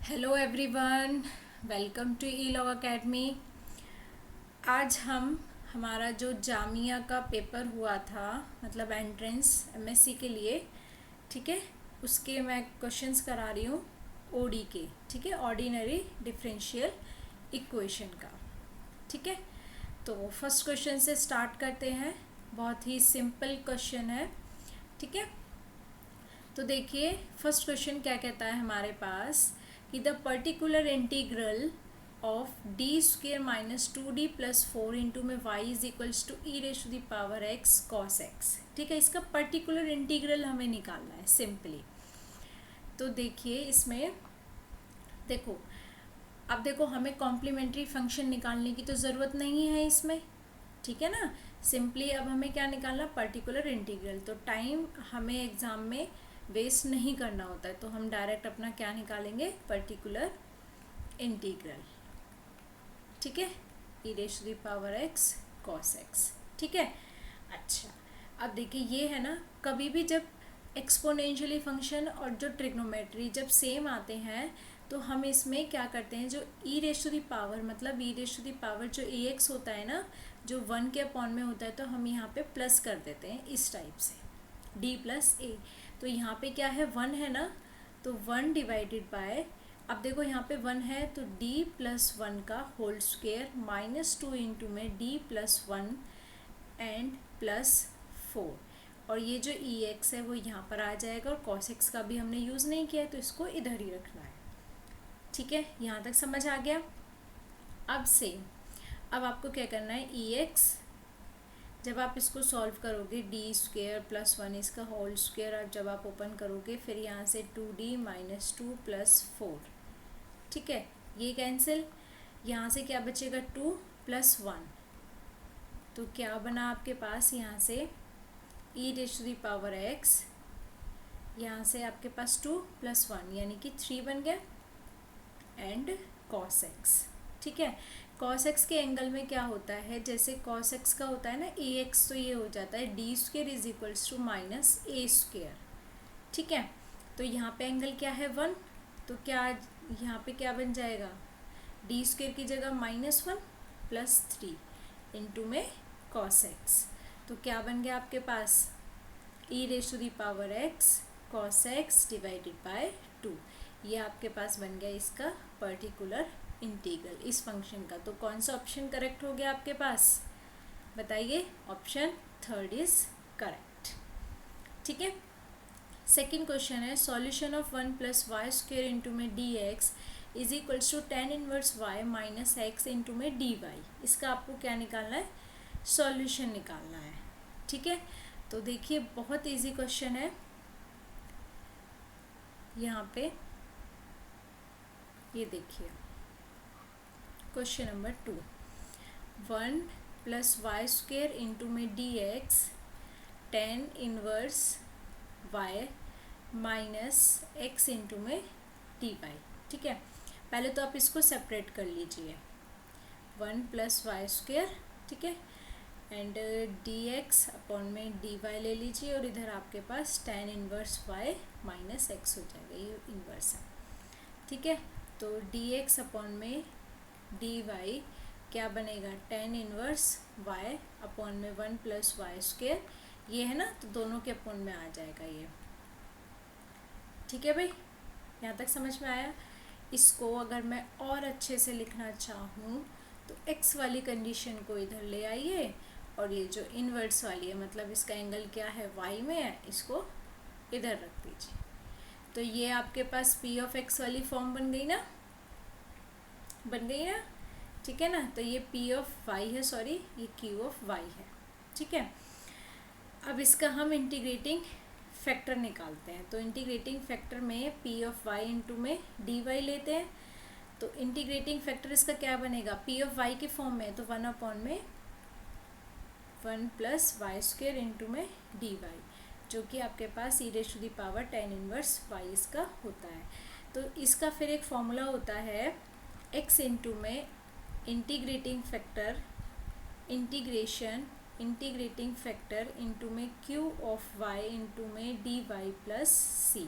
Hello everyone, welcome to E law academy. आज हम हमारा जो जामिया का पेपर हुआ था, मतलब एंट्रेंस एमएससी के लिए, ठीक है, उसके मैं क्वेश्चंस करा रही हूँ ओडी के, ठीक है, ऑर्डिनरी डिफरेंशियल इक्वेशन का। ठीक है, तो फर्स्ट क्वेश्चन से स्टार्ट करते हैं। बहुत ही सिंपल क्वेश्चन है। ठीक है, तो देखिए फर्स्ट क्वेश्चन क्या कहता है हमारे पास कि the particular integral of D square minus 2d plus 4 into में y is equals to e raise to the power x cos x। ठीक है, इसका पर्टिकुलर इंटीग्रल हमें निकालना है सिंपली। तो देखिए इसमें देखो, अब देखो हमें कॉम्प्लीमेंट्री फंक्शन निकालने की तो ज़रूरत नहीं है इसमें। ठीक है ना, सिंपली अब हमें क्या निकालना, पर्टिकुलर इंटीग्रल। तो टाइम हमें एग्ज़ाम में वेस्ट नहीं करना होता है, तो हम डायरेक्ट अपना क्या निकालेंगे, पर्टिकुलर इंटीग्रल। ठीक है, e raise to the power X cos X. ठीक है, अच्छा अब देखिए ये है ना, कभी भी जब एक्सपोनेंशियली फंक्शन और जो ट्रिग्नोमेट्री जब सेम आते हैं तो हम इसमें क्या करते हैं, जो e raise to the power मतलब e raise to the power जो ए एक्स होता है ना, जो 1 के अपॉन में होता है, तो हम यहाँ पे प्लस कर देते हैं इस टाइप से, डी प्लस ए। तो यहाँ पे क्या है, 1 है ना, तो 1 डिवाइडेड बाय, अब देखो यहाँ पे 1 है तो d प्लस 1 का होल स्क्वेयर माइनस 2 इंटू में d प्लस 1 एंड प्लस 4, और ये जो ई एक्स है वो यहाँ पर आ जाएगा, और कॉस एक्स का भी हमने यूज़ नहीं किया है तो इसको इधर ही रखना है। ठीक है, यहाँ तक समझ आ गया। अब सेम, अब आपको क्या करना है, ई एक्स जब आप इसको सॉल्व करोगे डी स्क्वेयर प्लस 1 इसका होल स्क्वेयर, और जब आप ओपन करोगे फिर यहाँ से 2d माइनस 2 प्लस 4। ठीक है, ये कैंसिल, यहाँ से क्या बचेगा, 2 प्लस 1, तो क्या बना आपके पास यहाँ से e raise to the power X, यहाँ से आपके पास 2 प्लस 1 यानी कि 3 बन गया, एंड कॉस एक्स। ठीक है, कॉस एक्स के एंगल में क्या होता है, जैसे कॉस एक्स का होता है ना ए एक्स, तो ये हो जाता है D square is equals to minus A square. ठीक है, तो यहाँ पे एंगल क्या है, 1, तो क्या यहाँ पे क्या बन जाएगा, डी स्क्वेयर की जगह -1 प्लस 3 इंटू में कॉस एक्स, तो क्या बन गया आपके पास, e raise to the power X cos X divided by 2। ये आपके पास बन गया इसका पर्टिकुलर इंटीग्रल इस फंक्शन का। तो कौन सा ऑप्शन करेक्ट हो गया आपके पास, बताइए, ऑप्शन 3 इज करेक्ट। ठीक है, सेकेंड क्वेश्चन है, solution of 1 plus Y square into में D X is equals to tan inverse Y minus X into में डी वाई। इसका आपको क्या निकालना है, सॉल्यूशन निकालना है। ठीक है, तो देखिए बहुत इजी क्वेश्चन है। यहाँ पे ये देखिए question number 2, 1 plus Y square into में D X tan inverse Y minus X into में डी वाई। ठीक है, पहले तो आप इसको सेपरेट कर लीजिए, 1 प्लस वाई स्क्वेयर, ठीक है, एंड डी एक्स अपॉन में डी वाई ले लीजिए, और इधर आपके पास tan inverse Y minus x हो जाएगा, ये इनवर्स है। ठीक है, तो डी एक्स अपॉन में डी वाई क्या बनेगा, tan इनवर्स वाई अपॉन में 1 प्लस वाई स्क्वेयर, ये है ना, तो दोनों के अपॉन में आ जाएगा ये। ठीक है भाई, यहाँ तक समझ में आया। इसको अगर मैं और अच्छे से लिखना चाहूँ तो x वाली कंडीशन को इधर ले आइए, और ये जो इनवर्स वाली है मतलब इसका एंगल क्या है, y में है, इसको इधर रख दीजिए। तो ये आपके पास p ऑफ x वाली फॉर्म बन गई ना, बन गई ना। ठीक है ना, तो ये p ऑफ y है, सॉरी ये q ऑफ y है। ठीक है, अब इसका हम इंटीग्रेटिंग फैक्टर निकालते हैं। तो इंटीग्रेटिंग फैक्टर में p ऑफ y इंटू में dy लेते हैं, तो इंटीग्रेटिंग फैक्टर इसका क्या बनेगा, p ऑफ y के फॉर्म में, तो 1 अपॉन में 1 प्लस वाई स्क्वेयर इंटू में डी वाई, जो कि आपके पास e raise to the power tan inverse y इसका होता है। तो इसका फिर एक फॉर्मूला होता है x इंटू में integrating factor integrating factor into में q ऑफ y इंटू में dy plus c।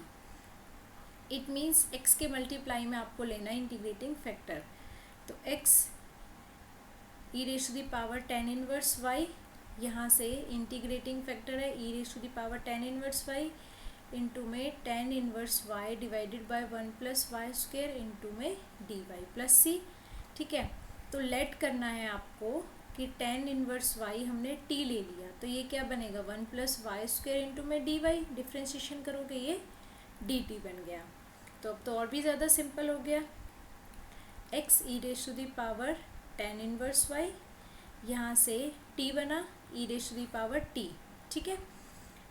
It means x के मल्टीप्लाई में आपको लेना है इंटीग्रेटिंग फैक्टर। तो x e raise to the power tan inverse y, यहाँ से इंटीग्रेटिंग फैक्टर है e raise to the power tan inverse y into में tan inverse y divided by one plus Y square into में D Y plus C. ठीक है, तो let करना है आपको कि टेन इनवर्स y हमने t ले लिया, तो ये क्या बनेगा one plus Y square into में डी वाई, डिफ्रेंशिएशन करोगे ये डी टी बन गया। तो अब तो और भी ज़्यादा सिंपल हो गया, x e raise to the power tan inverse y, यहाँ से t बना e raise to the power t, ठीक है,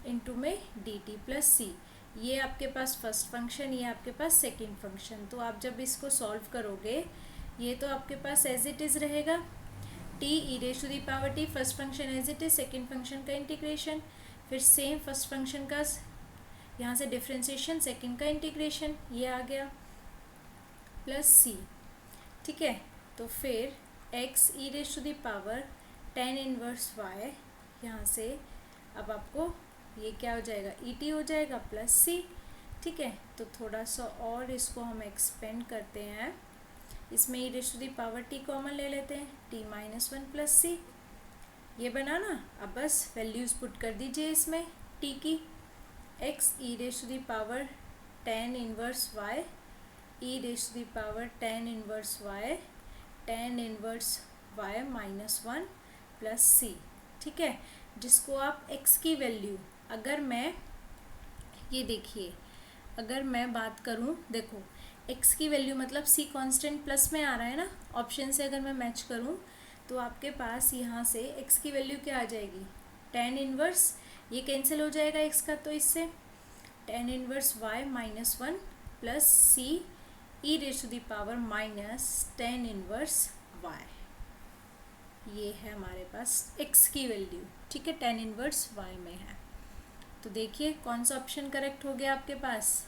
इंटू में डी टी प्लस सी। ये आपके पास फर्स्ट फंक्शन, ये आपके पास सेकेंड फंक्शन। तो आप जब इसको सॉल्व करोगे ये तो आपके पास एज इट इज़ रहेगा, t e raise to the power t first function as it is, second function का इंटीग्रेशन, फिर सेम फर्स्ट फंक्शन का यहाँ से डिफ्रेंशिएशन, सेकेंड का इंटीग्रेशन, ये आ गया प्लस सी। ठीक है, तो फिर x e raise to the power tan inverse y, यहाँ से अब आपको ये क्या हो जाएगा ई टी हो जाएगा प्लस सी। ठीक है, तो थोड़ा सा और इसको हम एक्सपेंड करते हैं, इसमें e raise to the power t common ले लेते हैं, t minus one plus C, ये बना ना। अब बस वैल्यूज़ पुट कर दीजिए इसमें t की, x e raise to the power tan inverse y, e raise to the power tan inverse y, tan inverse y minus one plus C. ठीक है, जिसको आप x की वैल्यू, अगर मैं ये देखिए, अगर मैं बात करूँ, देखो x की वैल्यू मतलब c कांस्टेंट प्लस में आ रहा है ना, ऑप्शन से अगर मैं मैच करूँ तो आपके पास यहाँ से x की वैल्यू क्या आ जाएगी टेन इनवर्स, ये कैंसिल हो जाएगा x का, तो इससे tan inverse y minus one plus c e raise to the power minus tan inverse y, ये है हमारे पास x की वैल्यू। ठीक है, टेन इनवर्स y में है। तो देखिए कौन सा ऑप्शन करेक्ट हो गया आपके पास,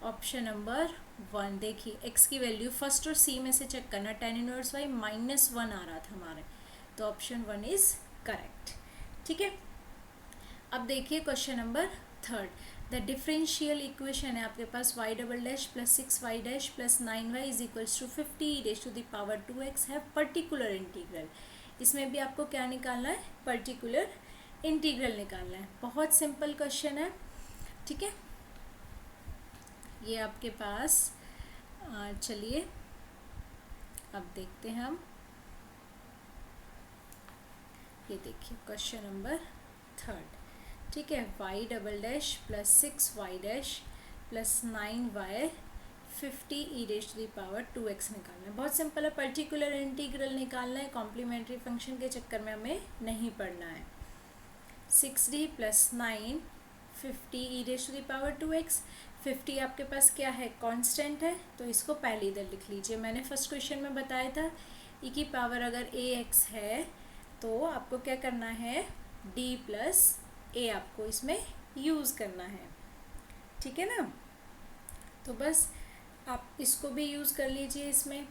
ऑप्शन नंबर वन। देखिए x की वैल्यू फर्स्ट और सी में से चेक करना, tan inverse y minus one आ रहा था हमारे, तो ऑप्शन वन इज करेक्ट। ठीक है, अब देखिए question number third, the differential equation है आपके पास y double dash plus six y dash plus nine y is equals to 50 e raise to the power 2x है पर्टिकुलर इंटीग्रल। इसमें भी आपको क्या निकालना है, पर्टिकुलर इंटीग्रल निकालना है। बहुत सिंपल क्वेश्चन है। ठीक है, ये आपके पास चलिए अब देखते हैं हम, ये देखिए क्वेश्चन नंबर थर्ड। ठीक है, y double dash plus six y dash plus nine y 50 e raise to the power 2x निकालना है। बहुत सिंपल है, पर्टिकुलर इंटीग्रल निकालना है, कॉम्प्लीमेंट्री फंक्शन के चक्कर में हमें नहीं पढ़ना है। 6d plus nine 50 e raise to the power 2x, 50 आपके पास क्या है कांस्टेंट है, तो इसको पहले इधर लिख लीजिए। मैंने फर्स्ट क्वेश्चन में बताया था e की पावर अगर ax है तो आपको क्या करना है, d प्लस a आपको इसमें यूज़ करना है। ठीक है ना, तो बस आप इसको भी यूज़ कर लीजिए इसमें।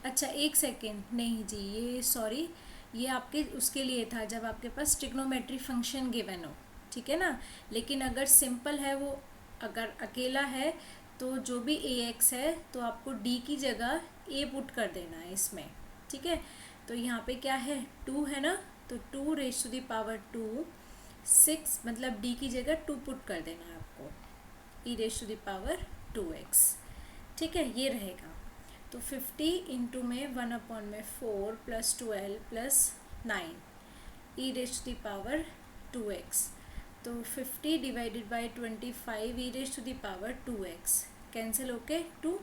अच्छा एक सेकेंड, नहीं जी ये सॉरी, ये आपके उसके लिए था जब आपके पास ट्रिग्नोमेट्री फंक्शन गिवन हो। ठीक है ना, लेकिन अगर सिंपल है वो, अगर अकेला है तो जो भी ax है तो आपको d की जगह a पुट कर देना है इसमें। ठीक है, तो यहाँ पे क्या है टू है ना, तो two raise to the power two, six मतलब d की जगह टू पुट कर देना है आपको, e raise to the power 2x। ठीक है, ये रहेगा। तो 50 इंटू में वन अपॉन में 4 plus 12 plus 9 e raise to the power 2x, तो 50 divided by 25 e raise to the power 2x, cancel होके 2,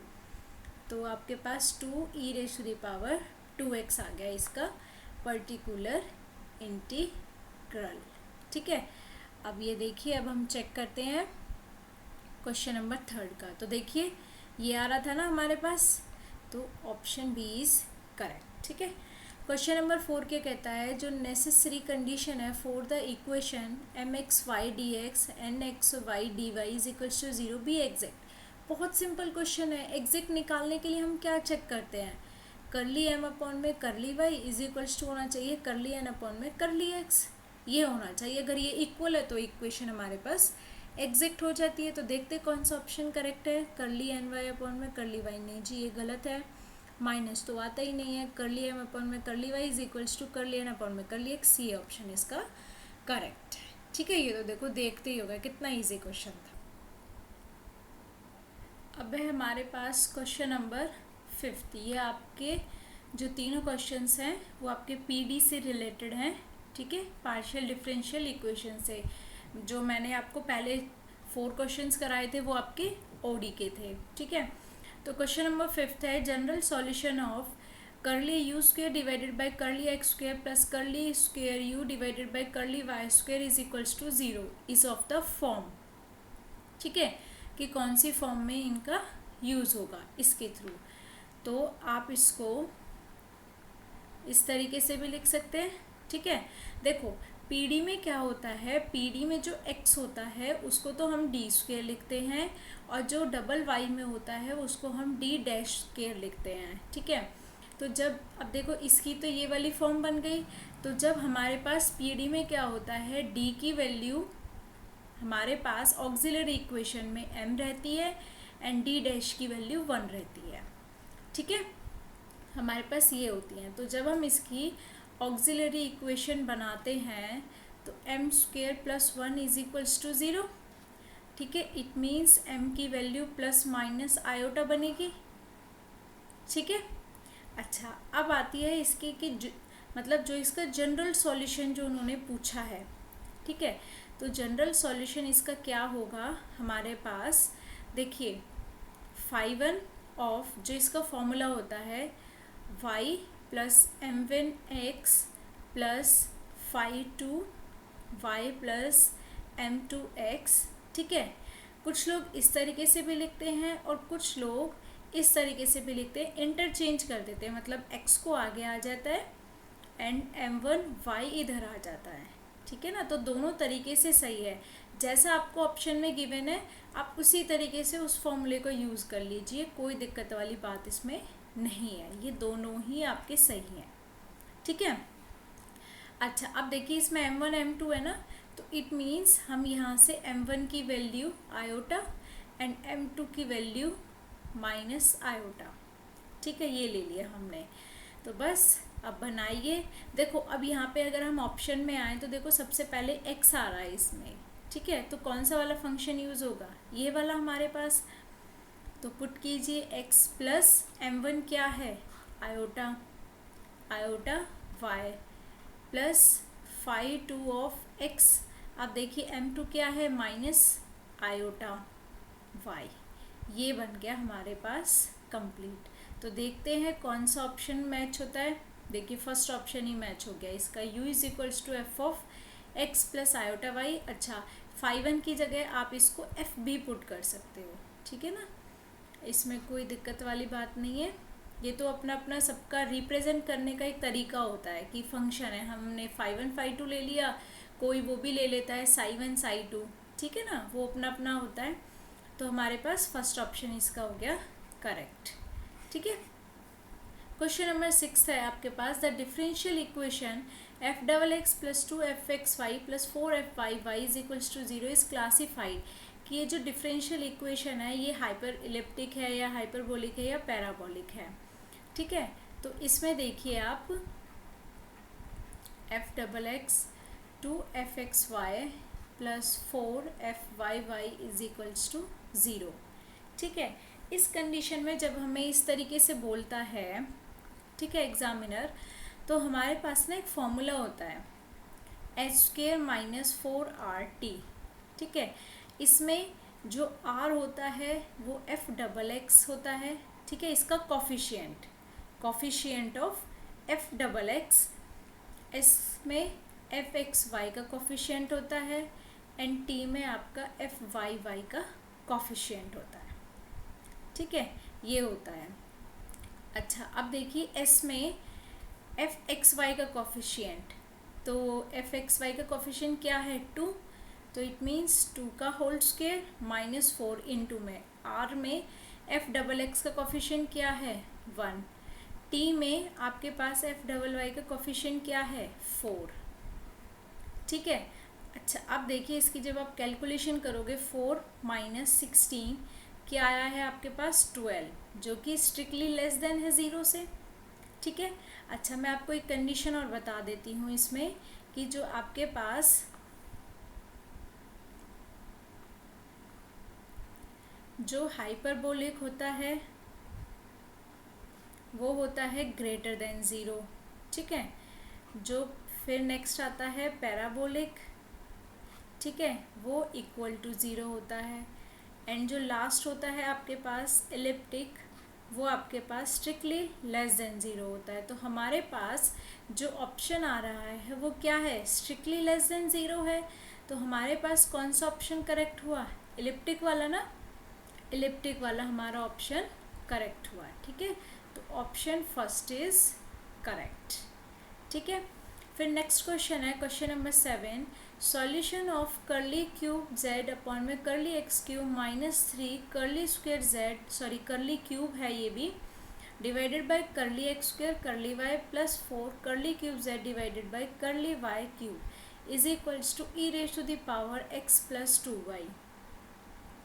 तो आपके पास 2 e raise to the power 2x आ गया इसका पर्टिकुलर इंटीग्रल। ठीक है, अब ये देखिए, अब हम चेक करते हैं क्वेश्चन नंबर थर्ड का। तो देखिए ये आ रहा था ना हमारे पास, तो ऑप्शन बी इज करेक्ट। ठीक है, क्वेश्चन नंबर फोर क्या कहता है, जो नेसेसरी कंडीशन है for the equation M x y d x N x y d y is equals to zero be exact. बहुत सिंपल क्वेश्चन है। एग्जैक्ट निकालने के लिए हम क्या चेक करते हैं, करली एम अपॉन में करली वाई इज इक्वल्स टू होना चाहिए करली एन अपॉन में करली एक्स, ये होना चाहिए। अगर ये इक्वल है तो इक्वेशन हमारे पास एग्जैक्ट हो जाती है। तो देखते कौन सा ऑप्शन करेक्ट है। करली एन वाई अपॉन में करली वाई, नहीं जी ये गलत है, माइनस तो आता ही नहीं है। करली एम अपॉन में करली वाई इज इक्वल्स टू करली एन अपॉन में करली एक्स, ये ऑप्शन इसका करेक्ट है। ठीक है, ये तो देखो देखते ही होगा कितना इजी क्वेश्चन था। अब है हमारे पास क्वेश्चन नंबर 5। ये आपके जो तीनों क्वेश्चंस हैं वो आपके पीडी से रिलेटेड हैं। ठीक है, पार्शियल डिफरेंशियल इक्वेशन से। जो मैंने आपको पहले 4 क्वेश्चंस कराए थे वो आपके ओडी के थे। ठीक है, तो क्वेश्चन नंबर 5 है general solution of curly u square divided by curly x square plus curly square u divided by curly y square is equals to 0 is of the form. ठीक है, कि कौन सी फॉर्म में इनका यूज़ होगा इसके through. तो आप इसको इस तरीके से भी लिख सकते हैं। ठीक है, देखो पीडी में क्या होता है, पीडी में जो एक्स होता है उसको तो हम डी स्क्वेयर लिखते हैं, और जो डबल वाई में होता है उसको हम डी डैश स्क्वेयर लिखते हैं। ठीक है, तो जब अब देखो इसकी तो ये वाली फॉर्म बन गई। तो जब हमारे पास पीडी में क्या होता है, डी की वैल्यू हमारे पास ऑक्सिलरी इक्वेशन में m रहती है एंड डी डैश की वैल्यू 1 रहती है। ठीक है, हमारे पास ये होती हैं। तो जब हम इसकी ऑक्सिलरी इक्वेशन बनाते हैं तो m square plus 1 is equals to 0। ठीक है, इट मीन्स m की वैल्यू प्लस माइनस आयोटा बनेगी। ठीक है, अच्छा अब आती है इसकी कि मतलब जो इसका जनरल सॉल्यूशन जो उन्होंने पूछा है। ठीक है, तो जनरल सॉल्यूशन इसका क्या होगा हमारे पास, देखिए φ1 ऑफ जो इसका फॉर्मूला होता है y plus m1x plus φ2 y plus m2x। ठीक है, कुछ लोग इस तरीके से भी लिखते हैं और कुछ लोग इस तरीके से भी लिखते हैं, इंटरचेंज कर देते हैं, मतलब x को आगे आ जाता है एंड m1y इधर आ जाता है। ठीक है ना, तो दोनों तरीके से सही है। जैसा आपको ऑप्शन में गिवन है आप उसी तरीके से उस फॉर्मूले को यूज़ कर लीजिए, कोई दिक्कत वाली बात इसमें नहीं है, ये दोनों ही आपके सही हैं। ठीक है, अच्छा अब देखिए इसमें m1 m2 है ना, तो इट मीन्स हम यहाँ से m1 की वैल्यू आयोटा एंड m2 की वैल्यू माइनस आयोटा। ठीक है, ये ले लिया हमने। तो बस अब बनाइए। देखो अब यहाँ पे अगर हम ऑप्शन में आए तो देखो सबसे पहले x आ रहा है इसमें। ठीक है, तो कौन सा वाला फंक्शन यूज़ होगा, ये वाला हमारे पास। तो पुट कीजिए x प्लस m1 क्या है, iota iota y plus φ2 of x। अब देखिए m2 क्या है, माइनस आयोटा y। ये बन गया हमारे पास कंप्लीट। तो देखते हैं कौन सा ऑप्शन मैच होता है। देखिए फर्स्ट ऑप्शन ही मैच हो गया इसका, u is equals to f of x plus iota y. अच्छा φ1 की जगह आप इसको एफ भी पुट कर सकते हो। ठीक है ना, इसमें कोई दिक्कत वाली बात नहीं है। ये तो अपना अपना सबका रिप्रेजेंट करने का एक तरीका होता है कि फंक्शन है, हमने φ1 φ2 ले लिया, कोई वो भी ले लेता है ψ1 ψ2। ठीक है ना, वो अपना अपना होता है। तो हमारे पास फर्स्ट ऑप्शन इसका हो गया करेक्ट। ठीक है, क्वेश्चन नंबर 6 है आपके पास, the differential equation F double X plus 2fxy plus 4fy is equals to 0 is classified. कि ये जो डिफरेंशियल इक्वेशन है ये हाइपर इलिप्टिक है या हाइपरबोलिक है या पैराबोलिक है। ठीक है, तो इसमें देखिए आप f double x 2fxy plus 4fy is equals to 0। ठीक है, इस कंडीशन में जब हमें इस तरीके से बोलता है, ठीक है एग्जामिनर, तो हमारे पास ना एक फॉर्मूला होता है h² माइनस 4RT। ठीक है, इसमें जो R होता है वो f डबल एक्स होता है। ठीक है, इसका coefficient of f double x, इसमें fxy का कॉफिशिएंट होता है एंड t में आपका fyy का कॉफिशिएंट होता है। ठीक है, ये होता है। अच्छा अब देखिए s में fxy का कॉफिशिएंट, तो fxy का कॉफिशिएंट क्या है 2, तो इट मीन्स 2 का होल स्क्वायर माइनस 4 इंटू में r में f डबल एक्स का कॉफिशिएंट क्या है 1, t में आपके पास f डबल वाई का कॉफिशिएंट क्या है 4। ठीक है, अच्छा, अब देखिए इसकी जब आप कैलकुलेशन करोगे 4 माइनस 16 क्या आया है आपके पास 12, जो कि स्ट्रिक्टली लेस देन है 0 से। ठीक है। अच्छा, मैं आपको एक कंडीशन और बता देती हूँ इसमें कि जो आपके पास जो हाइपरबोलिक होता है वो होता है ग्रेटर देन 0। ठीक है। जो फिर नेक्स्ट आता है पैराबोलिक, ठीक है, वो इक्वल टू 0 होता है। एंड जो लास्ट होता है आपके पास एलिप्टिक, वो आपके पास स्ट्रिक्टली लेस देन 0 होता है। तो हमारे पास जो ऑप्शन आ रहा है वो क्या है, स्ट्रिक्टली लेस देन 0 है। तो हमारे पास कौन सा ऑप्शन करेक्ट हुआ, एलिप्टिक वाला ना, एलिप्टिक वाला हमारा ऑप्शन करेक्ट हुआ। ठीक है, तो ऑप्शन फर्स्ट इज करेक्ट। ठीक है। फिर नेक्स्ट क्वेश्चन है question number 7, solution of curly cube z upon में curly X cube minus 3 curly square z, sorry curly cube है ये भी, divided by curly x square curly Y plus 4 curly cube z divided by curly Y cube is equals to e raise to the power x plus 2y।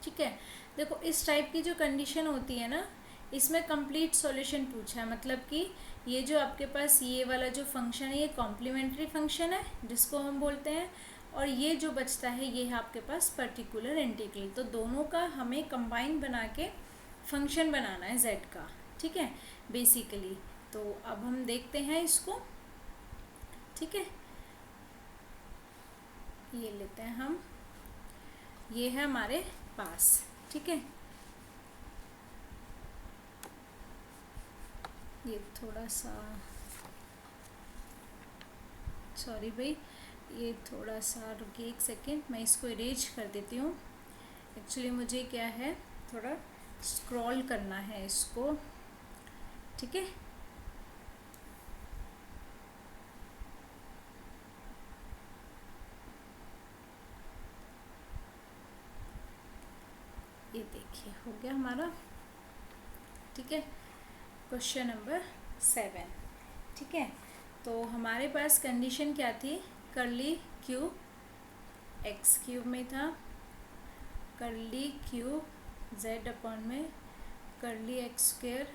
ठीक है। देखो इस type की जो condition होती है ना, इसमें कंप्लीट सॉल्यूशन पूछा है, मतलब कि ये जो आपके पास ये वाला जो फंक्शन है ये कॉम्प्लीमेंट्री फंक्शन है जिसको हम बोलते हैं, और ये जो बचता है ये है आपके पास पर्टिकुलर इंटीग्रल। तो दोनों का हमें कंबाइन बना के फंक्शन बनाना है z का। ठीक है, बेसिकली। तो अब हम देखते हैं इसको। ठीक है, ये लेते हैं हम, ये है हमारे पास। ठीक है, ये थोड़ा सा, सॉरी भाई, ये थोड़ा सा रुकिए एक सेकेंड, मैं इसको इरेज कर देती हूँ। एक्चुअली मुझे क्या है, थोड़ा स्क्रॉल करना है इसको। ठीक है, ये देखिए हो गया हमारा। ठीक है, क्वेश्चन नंबर 7। ठीक है, तो हमारे पास कंडीशन क्या थी, कर्ली क्यूब एक्स क्यूब में था, कर्ली क्यूब z अपॉन में curly x square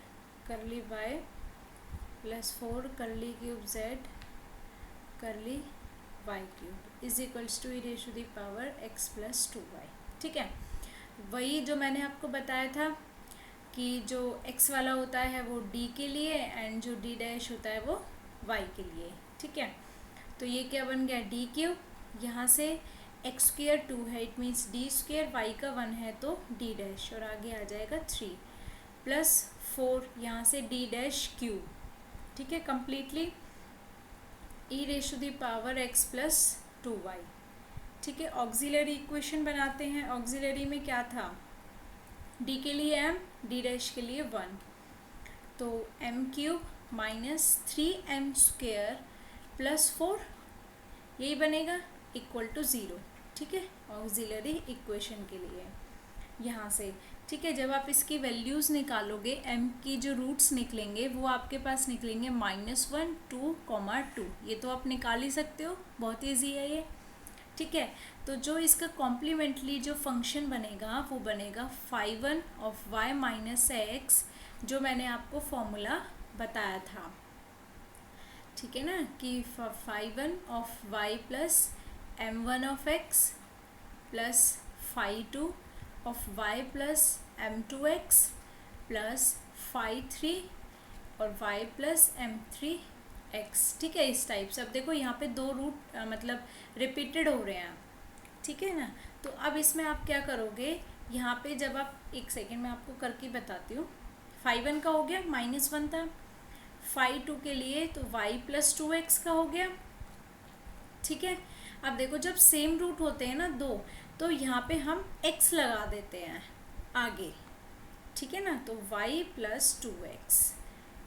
curly Y plus 4 curly cube z curly Y cube is equals to e raise to the power x plus 2y। ठीक है, वही जो मैंने आपको बताया था कि जो x वाला होता है वो d के लिए एंड जो d डैश होता है वो y के लिए। ठीक है, तो ये क्या बन गया d क्यूब, यहाँ से एक्स स्क्वेयर 2 है, it means d square, y का 1 है तो d डैश, और आगे आ जाएगा 3 प्लस 4 यहाँ से d डैश क्यूब। ठीक है, completely e raise to the power x plus 2y। ठीक है, ऑक्सिलरी इक्वेशन बनाते हैं। ऑक्सिलरी में क्या था, d के लिए m, d डैश के लिए 1, तो m cube minus 3m square plus 4 यही बनेगा इक्वल टू 0। ठीक है, ऑक्सिलरी इक्वेशन के लिए यहाँ से। ठीक है, जब आप इसकी वैल्यूज़ निकालोगे m की जो रूट्स निकलेंगे वो आपके पास निकलेंगे -1 2 2, ये तो आप निकाल ही सकते हो, बहुत ईजी है ये। ठीक है, तो जो इसका कॉम्प्लीमेंटली जो फंक्शन बनेगा वो बनेगा 5 ऑफ y माइनस एक्स, जो मैंने आपको फॉर्मूला बताया था। ठीक है ना, कि 5 of y plus m1 of x plus 5 of y plus m2x plus 5 और y प्लस m3x। ठीक है, इस टाइप से। अब देखो यहाँ पे दो रूट मतलब रिपीटेड हो रहे हैं। ठीक है ना, तो अब इसमें आप क्या करोगे, यहाँ पे जब आप, एक सेकेंड मैं आपको करके बताती हूँ। 5 का हो गया, -1 था, 5 के लिए तो y प्लस 2x का हो गया। ठीक है, अब देखो जब सेम रूट होते हैं ना दो, तो यहाँ पे हम x लगा देते हैं आगे। ठीक है ना, तो y प्लस 2x।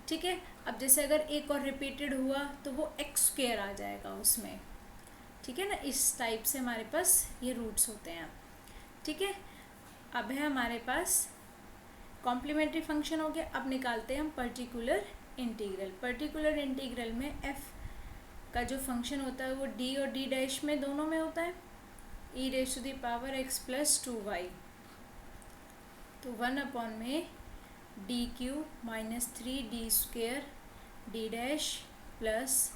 ठीक है, अब जैसे अगर एक और रिपीटेड हुआ तो वो x स्क्वेयर आ जाएगा उसमें। ठीक है ना, इस टाइप से हमारे पास ये रूट्स होते हैं। ठीक है, अब है हमारे पास कॉम्प्लीमेंट्री फंक्शन हो गया। अब निकालते हैं हम पर्टिकुलर इंटीग्रल। पर्टिकुलर इंटीग्रल में f का जो फंक्शन होता है वो d और d डैश में दोनों में होता है। E raise to the power X plus 2y, तो 1 में D Q minus 3d² D dash plus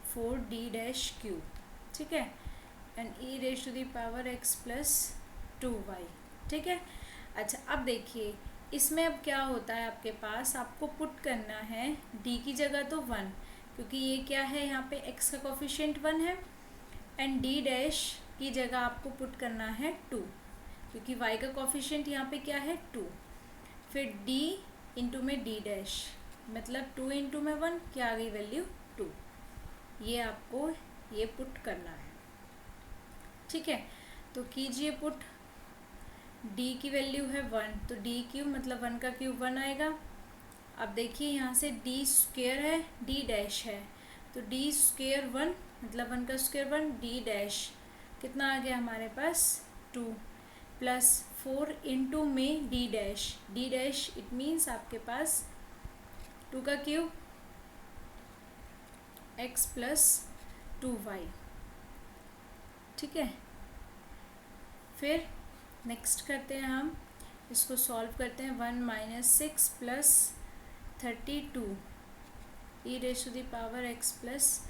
4d⁻क्यू, ठीक है, and e raise to the power X plus 2y, ठीक है। अच्छा अब देखिए इसमें अब क्या होता है, आपके पास आपको पुट करना है d की जगह तो 1, क्योंकि ये क्या है यहाँ पे x का कोफिशिएंट 1 है, एंड d' की जगह आपको पुट करना है 2, क्योंकि y का कोफिशिएंट यहाँ पे क्या है 2, फिर d इंटू में d', मतलब 2 इंटू में 1 क्या आ गई वैल्यू 2, ये आपको ये पुट करना है, ठीक है। तो कीजिए पुट, d की वैल्यू है 1, तो d क्यूब मतलब 1 का क्यूब 1 आएगा। अब देखिए यहाँ से d² है, d' है, तो d² 1 मतलब 1 का स्क्वायर 1, d' कितना आ गया हमारे पास 2, प्लस 4 इंटू में d' इट मीन्स आपके पास 2 का क्यूब x प्लस 2y, ठीक है। फिर नेक्स्ट करते हैं हम इसको सॉल्व करते हैं, 1 minus 6 plus 32 e raise to the power x plus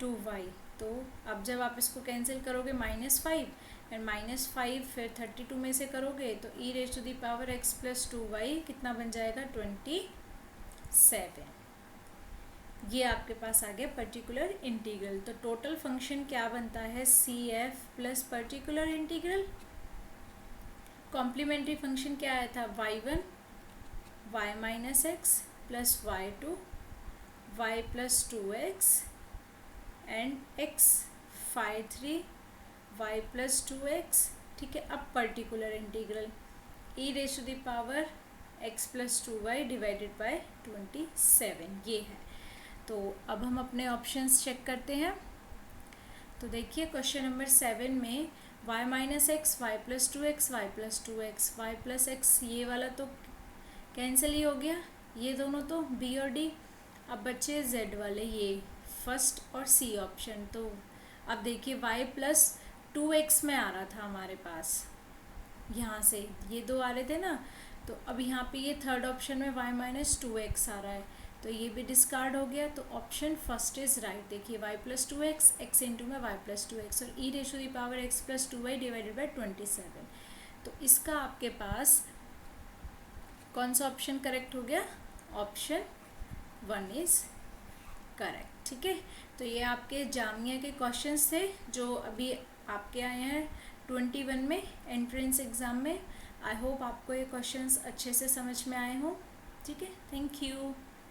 2y, तो अब जब आप इसको कैंसिल करोगे -5 एंड -5 फिर 32 में से करोगे तो e raise to the power x plus 2y कितना बन जाएगा 27, ये आपके पास आ गया पर्टिकुलर इंटीग्रल। तो टोटल फंक्शन क्या बनता है CF plus particular integral, complementary function क्या आया था y1 y minus x plus y2 y plus 2x and x phi3 y plus 2x, ठीक है। अब particular integral e raise to the power x plus 2y divided by 27, ये है। तो अब हम अपने ऑप्शंस चेक करते हैं। तो देखिए क्वेश्चन नंबर 7 में y minus x y plus 2x y plus 2x y plus x, ये वाला तो कैंसिल ही हो गया, ये दोनों तो b और d। अब बच्चे z वाले, ये फर्स्ट और c ऑप्शन। तो अब देखिए y प्लस 2x में आ रहा था हमारे पास, यहाँ से ये दो आ रहे थे ना, तो अब यहाँ पे ये थर्ड ऑप्शन में y माइनस 2x आ रहा है, तो ये भी डिस्कार्ड हो गया। तो ऑप्शन फर्स्ट इज राइट। देखिए y plus 2x x into में y प्लस 2x और e raise to the power x plus 2y divided by 27, तो इसका आपके पास कौन सा ऑप्शन करेक्ट हो गया, ऑप्शन 1 इज करेक्ट, ठीक है। तो ये आपके जामिया के क्वेश्चंस थे जो अभी आपके आए हैं 21 में एंट्रेंस एग्ज़ाम में। आई होप आपको ये क्वेश्चंस अच्छे से समझ में आए हों, ठीक है। Thank you.